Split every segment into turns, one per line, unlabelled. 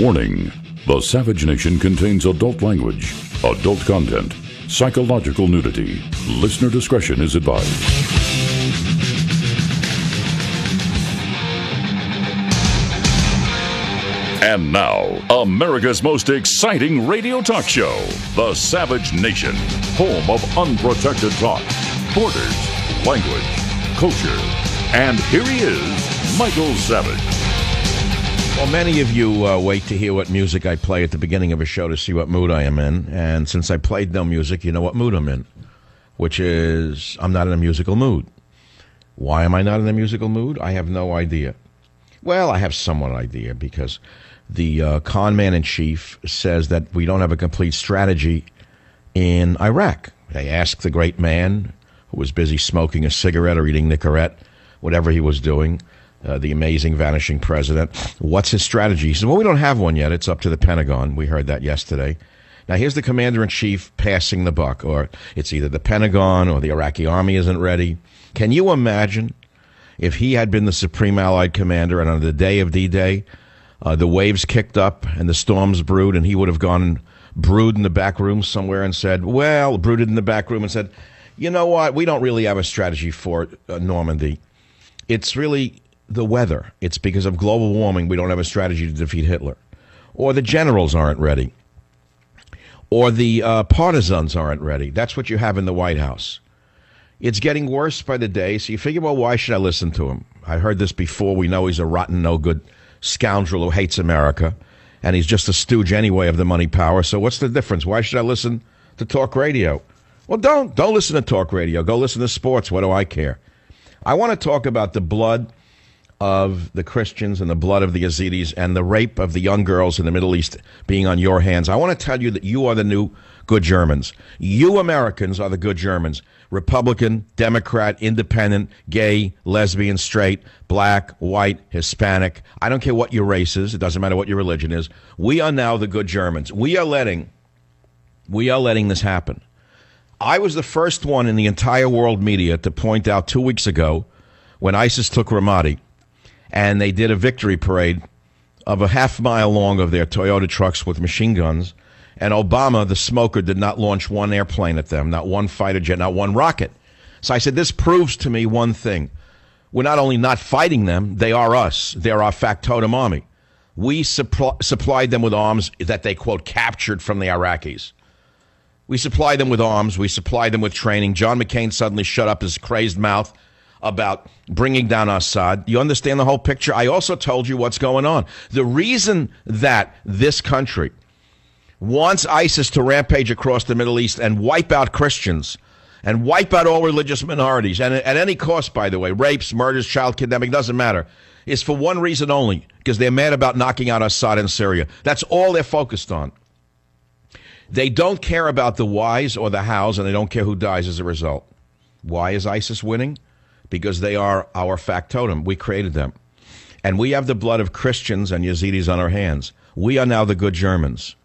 Warning: the Savage Nation contains adult language, adult content, psychological nudity. Listener discretion is advised. And now, America's most exciting radio talk show, The Savage Nation, home of unprotected talk, borders, language, culture. And here he is, Michael Savage.
Well, many of you wait to hear what music I play at the beginning of a show to see what mood I am in. And since I played no music, you know what mood I'm in, which is I'm not in a musical mood. Why am I not in a musical mood? I have no idea. Well, I have somewhat idea because the con man in chief says that we don't have a complete strategy in Iraq. They asked the great man who was busy smoking a cigarette or eating Nicorette, whatever he was doing, the amazing vanishing president, what's his strategy? He said, well, we don't have one yet. It's up to the Pentagon. We heard that yesterday. Now, here's the commander-in-chief passing the buck, or it's either the Pentagon or the Iraqi army isn't ready. Can you imagine if he had been the supreme allied commander and on the day of D-Day, the waves kicked up and the storms brewed, and he would have gone and brewed in the back room somewhere and said, well, brooded in the back room and said, you know what, we don't really have a strategy for Normandy. It's really the weather. It's because of global warming we don't have a strategy to defeat Hitler. Or the generals aren't ready. Or the partisans aren't ready. That's what you have in the White House. It's getting worse by the day, so you figure, well, why should I listen to him? I heard this before. We know he's a rotten, no-good scoundrel who hates America, and he's just a stooge anyway of the money power, so what's the difference? Why should I listen to talk radio? Well, don't listen to talk radio. Go listen to sports. What do I care? I want to talk about the blood of the Christians and the blood of the Yazidis and the rape of the young girls in the Middle East being on your hands. I want to tell you that you are the new good Germans. You Americans are the good Germans. Republican, Democrat, independent, gay, lesbian, straight, black, white, Hispanic. I don't care what your race is. It doesn't matter what your religion is. We are now the good Germans. We are letting this happen. I was the first one in the entire world media to point out 2 weeks ago when ISIS took Ramadi and they did a victory parade of a half-mile long of their Toyota trucks with machine guns, and Obama, the smoker, did not launch one airplane at them, not one fighter jet, not one rocket. So I said, this proves to me one thing. We're not only not fighting them, they are us. They're our factotum army. We supplied them with arms that they, quote, captured from the Iraqis. We supplied them with arms. We supplied them with training. John McCain suddenly shut up his crazed mouth about bringing down Assad. You understand the whole picture? I also told you what's going on. The reason that this country wants ISIS to rampage across the Middle East and wipe out Christians and wipe out all religious minorities, and at any cost, by the way, rapes, murders, child kidnapping, doesn't matter, is for one reason only, because they're mad about knocking out Assad in Syria. That's all they're focused on. They don't care about the whys or the hows, and they don't care who dies as a result. Why is ISIS winning? Because they are our factotum. We created them. And we have the blood of Christians and Yazidis on our hands. We are now the good Germans.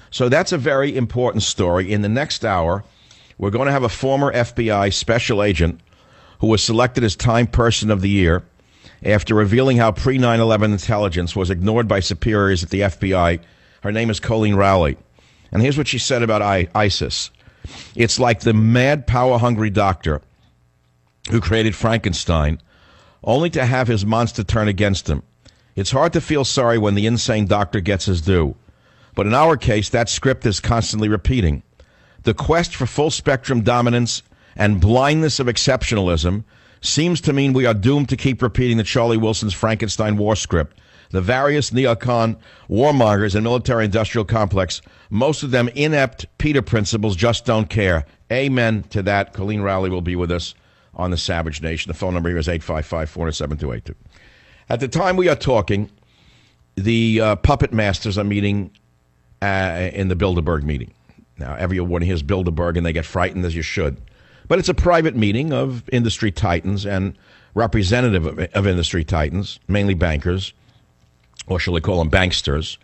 So that's a very important story. In the next hour, we're going to have a former FBI special agent who was selected as Time Person of the Year after revealing how pre-9/11 intelligence was ignored by superiors at the FBI. Her name is Colleen Rowley. And here's what she said about ISIS. It's like the mad, power-hungry doctor who created Frankenstein, only to have his monster turn against him. It's hard to feel sorry when the insane doctor gets his due. But in our case, that script is constantly repeating. The quest for full-spectrum dominance and blindness of exceptionalism seems to mean we are doomed to keep repeating the Charlie Wilson's Frankenstein war script. The various neocon warmongers and military-industrial complex, most of them inept Peter principles, just don't care. Amen to that. Colleen Rowley will be with us on the Savage Nation. The phone number here is 855-407-282. At the time we are talking, the puppet masters are meeting in the Bilderberg meeting. Now, everyone hears Bilderberg and they get frightened, as you should. But it's a private meeting of industry titans and representative of industry titans, mainly bankers, or shall we call them banksters.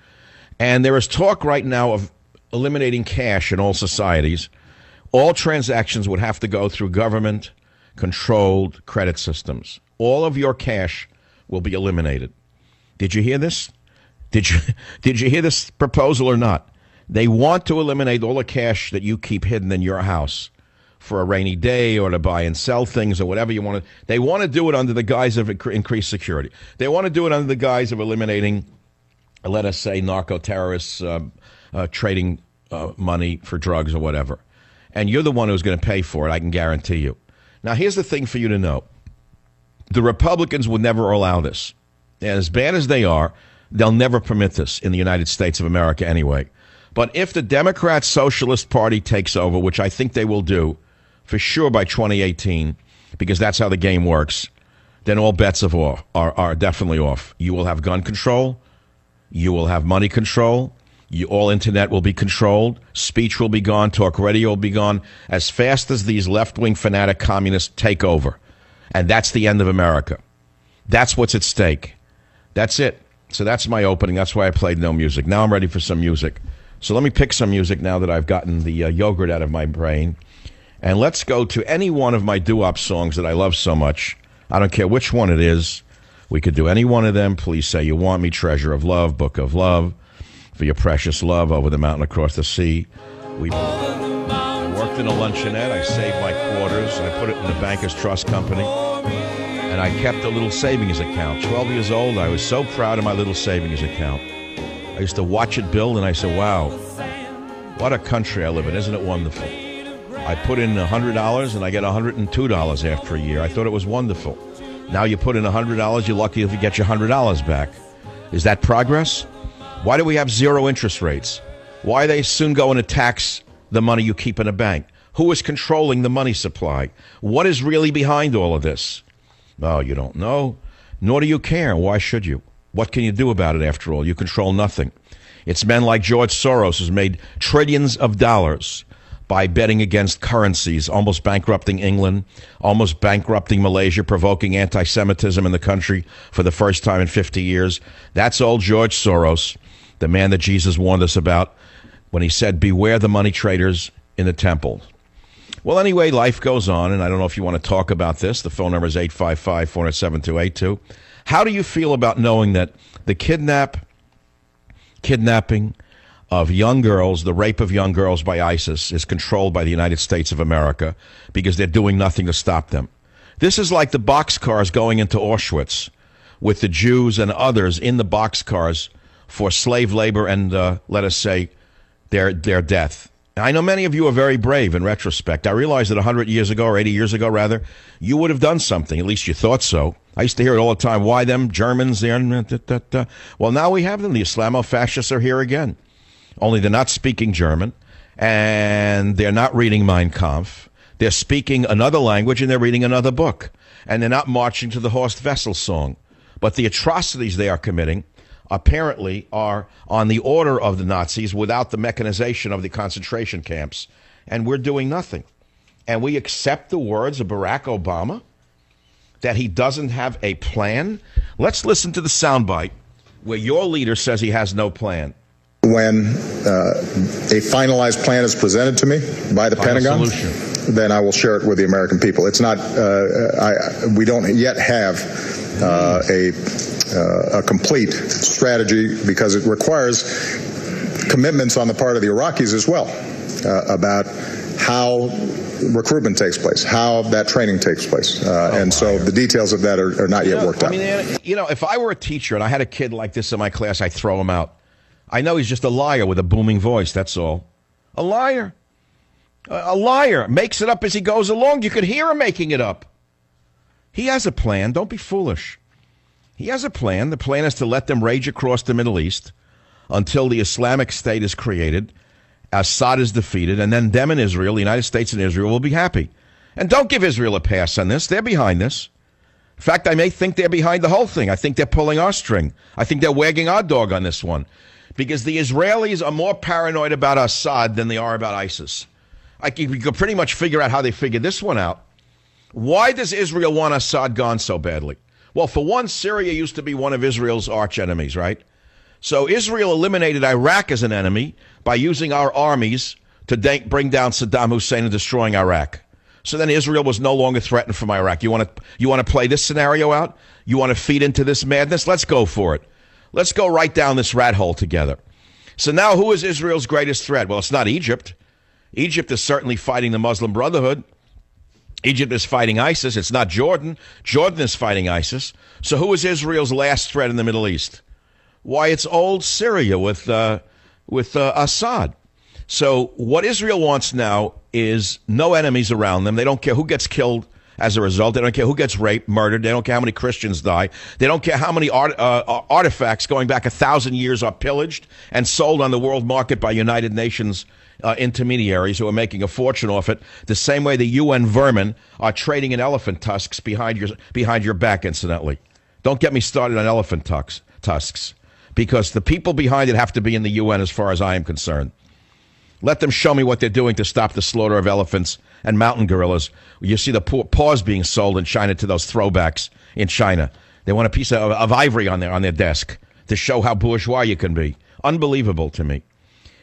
And there is talk right now of eliminating cash in all societies. All transactions would have to go through government-controlled credit systems. All of your cash will be eliminated. Did you hear this? Did you hear this proposal or not? They want to eliminate all the cash that you keep hidden in your house for a rainy day or to buy and sell things or whatever you want to. They want to do it under the guise of increased security. They want to do it under the guise of eliminating, let us say, narco-terrorists trading money for drugs or whatever. And you're the one who's going to pay for it, I can guarantee you. Now, here's the thing for you to know. The Republicans would never allow this. And as bad as they are, they'll never permit this in the United States of America anyway. But if the Democrat Socialist Party takes over, which I think they will do for sure by 2018, because that's how the game works, then all bets are definitely off. You will have gun control. You will have money control. All internet will be controlled. Speech will be gone. Talk radio will be gone as fast as these left-wing fanatic communists take over. And that's the end of America. That's what's at stake. That's it. So that's my opening. That's why I played no music. Now I'm ready for some music. So let me pick some music now that I've gotten the yogurt out of my brain. And let's go to any one of my doo-wop songs that I love so much. I don't care which one it is. We could do any one of them. Please Say You Want Me, Treasure of Love, Book of Love, For Your Precious Love, Over the Mountain, Across the Sea. We worked in a luncheonette. I saved my quarters. I put it in the Bankers Trust Company. And I kept a little savings account. 12 years old, I was so proud of my little savings account. I used to watch it build, and I said, wow, what a country I live in. Isn't it wonderful? I put in $100, and I get $102 after a year. I thought it was wonderful. Now you put in $100, you're lucky if you get your $100 back. Is that progress? Why do we have zero interest rates? Why are they soon going to tax the money you keep in a bank? Who is controlling the money supply? What is really behind all of this? Oh, you don't know, nor do you care. Why should you? What can you do about it, after all? You control nothing. It's men like George Soros who's made trillions of dollars by betting against currencies, almost bankrupting England, almost bankrupting Malaysia, provoking anti-Semitism in the country for the first time in 50 years. That's old George Soros, the man that Jesus warned us about when he said, beware the money traders in the temple. Well, anyway, life goes on, and I don't know if you want to talk about this. The phone number is 855-407-282. How do you feel about knowing that the kidnapping of young girls, the rape of young girls by ISIS, is controlled by the United States of America because they're doing nothing to stop them? This is like the boxcars going into Auschwitz with the Jews and others in the boxcars for slave labor and, let us say, their death. I know many of you are very brave in retrospect. I realize that 100 years ago, or 80 years ago, rather, you would have done something. At least you thought so. I used to hear it all the time. Why them Germans there? Well, now we have them. The Islamo-fascists are here again. Only they're not speaking German, and they're not reading Mein Kampf. They're speaking another language, and they're reading another book. And they're not marching to the Horst Wessel song. But the atrocities they are committing apparently are on the order of the Nazis without the mechanization of the concentration camps. And we're doing nothing. And we accept the words of Barack Obama that he doesn't have a plan. Let's listen to the soundbite where your leader says he has no plan.
When a finalized plan is presented to me by the Pentagon, then I will share it with the American people. It's not, we don't yet have a complete strategy because it requires commitments on the part of the Iraqis as well about how recruitment takes place, how that training takes place. So the details of that are not yet worked out.
You know, if I were a teacher and I had a kid like this in my class, I'd throw him out. I know he's just a liar with a booming voice, that's all. A liar. A liar. Makes it up as he goes along. You could hear him making it up. He has a plan. Don't be foolish. He has a plan. The plan is to let them rage across the Middle East until the Islamic State is created, Assad is defeated, and then them and Israel, the United States and Israel, will be happy. And don't give Israel a pass on this. They're behind this. In fact, I may think they're behind the whole thing. I think they're pulling our string. I think they're wagging our dog on this one. Because the Israelis are more paranoid about Assad than they are about ISIS. You could pretty much figure out how they figured this one out. Why does Israel want Assad gone so badly? Well, for one, Syria used to be one of Israel's arch enemies, right? So Israel eliminated Iraq as an enemy by using our armies to bring down Saddam Hussein and destroying Iraq. So then Israel was no longer threatened from Iraq. You want to play this scenario out? You want to feed into this madness? Let's go for it. Let's go right down this rat hole together. So now who is Israel's greatest threat? Well, it's not Egypt. Egypt is certainly fighting the Muslim Brotherhood. Egypt is fighting ISIS. It's not Jordan. Jordan is fighting ISIS. So who is Israel's last threat in the Middle East? Why, it's old Syria with Assad. So what Israel wants now is no enemies around them. They don't care who gets killed as a result. They don't care who gets raped, murdered. They don't care how many Christians die. They don't care how many artifacts going back 1,000 years are pillaged and sold on the world market by United Nations intermediaries who are making a fortune off it, the same way the UN vermin are trading in elephant tusks behind your back, incidentally. Don't get me started on elephant tusks, because the people behind it have to be in the UN as far as I am concerned. Let them show me what they're doing to stop the slaughter of elephants and mountain gorillas. You see the paws being sold in China to those throwbacks in China. They want a piece of ivory on their desk to show how bourgeois you can be. Unbelievable to me.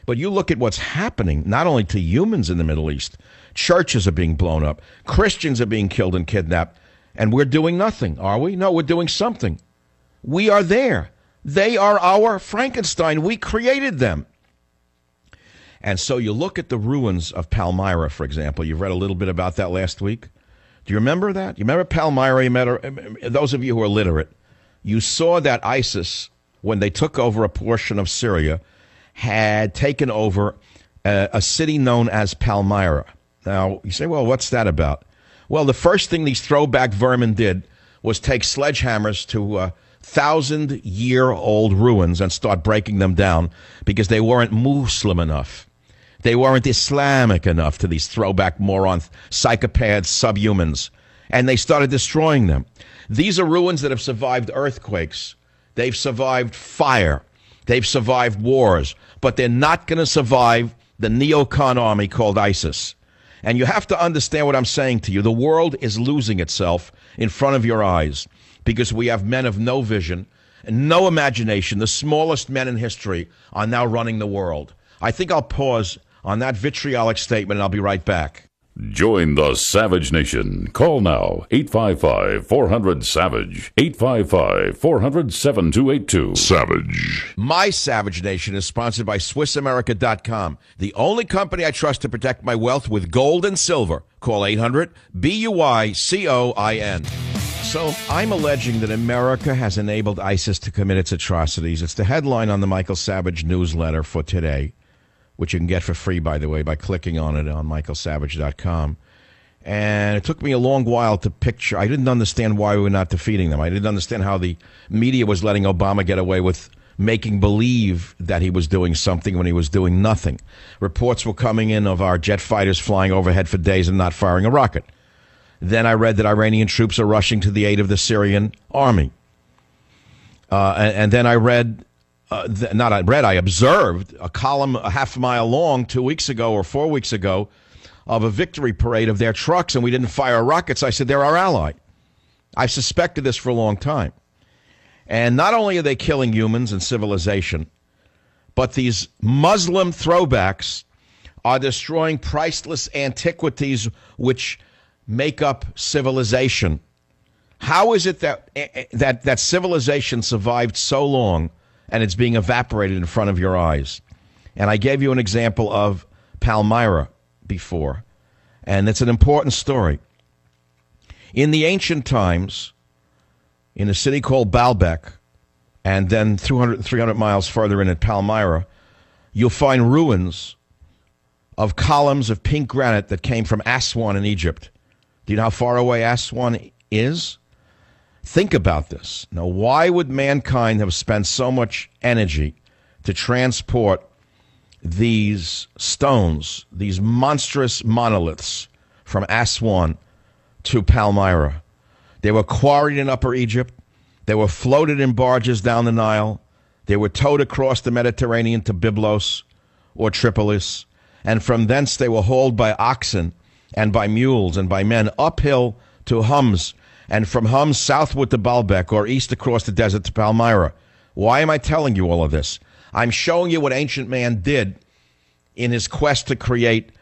But you look at what's happening, not only to humans in the Middle East. Churches are being blown up. Christians are being killed and kidnapped. And we're doing nothing, are we? No, we're doing something. We are there. They are our Frankenstein. We created them. And so you look at the ruins of Palmyra, for example. You've read a little bit about that last week. Do you remember that? You remember Palmyra? Those of you who are literate, you saw that ISIS, when they took over a portion of Syria, had taken over a city known as Palmyra. Now, you say, well, what's that about? Well, the first thing these throwback vermin did was take sledgehammers to 1,000-year-old ruins and start breaking them down because they weren't Muslim enough. They weren't Islamic enough to these throwback morons, psychopaths, subhumans. And they started destroying them. These are ruins that have survived earthquakes. They've survived fire. They've survived wars. But they're not going to survive the neocon army called ISIS. And you have to understand what I'm saying to you. The world is losing itself in front of your eyes because we have men of no vision and no imagination. The smallest men in history are now running the world. I think I'll pause on that vitriolic statement, and I'll be right back.
Join the Savage Nation. Call now, 855-400-SAVAGE, 855-400-7282. Savage.
My Savage Nation is sponsored by SwissAmerica.com, the only company I trust to protect my wealth with gold and silver. Call 800-BUICOIN. So I'm alleging that America has enabled ISIS to commit its atrocities. It's the headline on the Michael Savage newsletter for today, which you can get for free, by the way, by clicking on it on michaelsavage.com. And it took me a long while to picture. I didn't understand why we were not defeating them. I didn't understand how the media was letting Obama get away with making believe that he was doing something when he was doing nothing. Reports were coming in of our jet fighters flying overhead for days and not firing a rocket. Then I read that Iranian troops are rushing to the aid of the Syrian army. And then I read... I observed a column a half mile long 2 weeks ago or 4 weeks ago of a victory parade of their trucks, and we didn't fire rockets. I said, they're our ally. I've suspected this for a long time. And not only are they killing humans and civilization, but these Muslim throwbacks are destroying priceless antiquities which make up civilization. How is it that civilization survived so long and it's being evaporated in front of your eyes? And I gave you an example of Palmyra before, and it's an important story. In the ancient times, in a city called Baalbek, and then 300 miles further in at Palmyra, you'll find ruins of columns of pink granite that came from Aswan in Egypt. Do you know how far away Aswan is? Think about this. Now, why would mankind have spent so much energy to transport these stones, these monstrous monoliths, from Aswan to Palmyra? They were quarried in Upper Egypt. They were floated in barges down the Nile. They were towed across the Mediterranean to Byblos or Tripolis. And from thence they were hauled by oxen and by mules and by men uphill to Homs, and from Homs southward to Baalbek, or east across the desert to Palmyra. Why am I telling you all of this? I'm showing you what ancient man did in his quest to create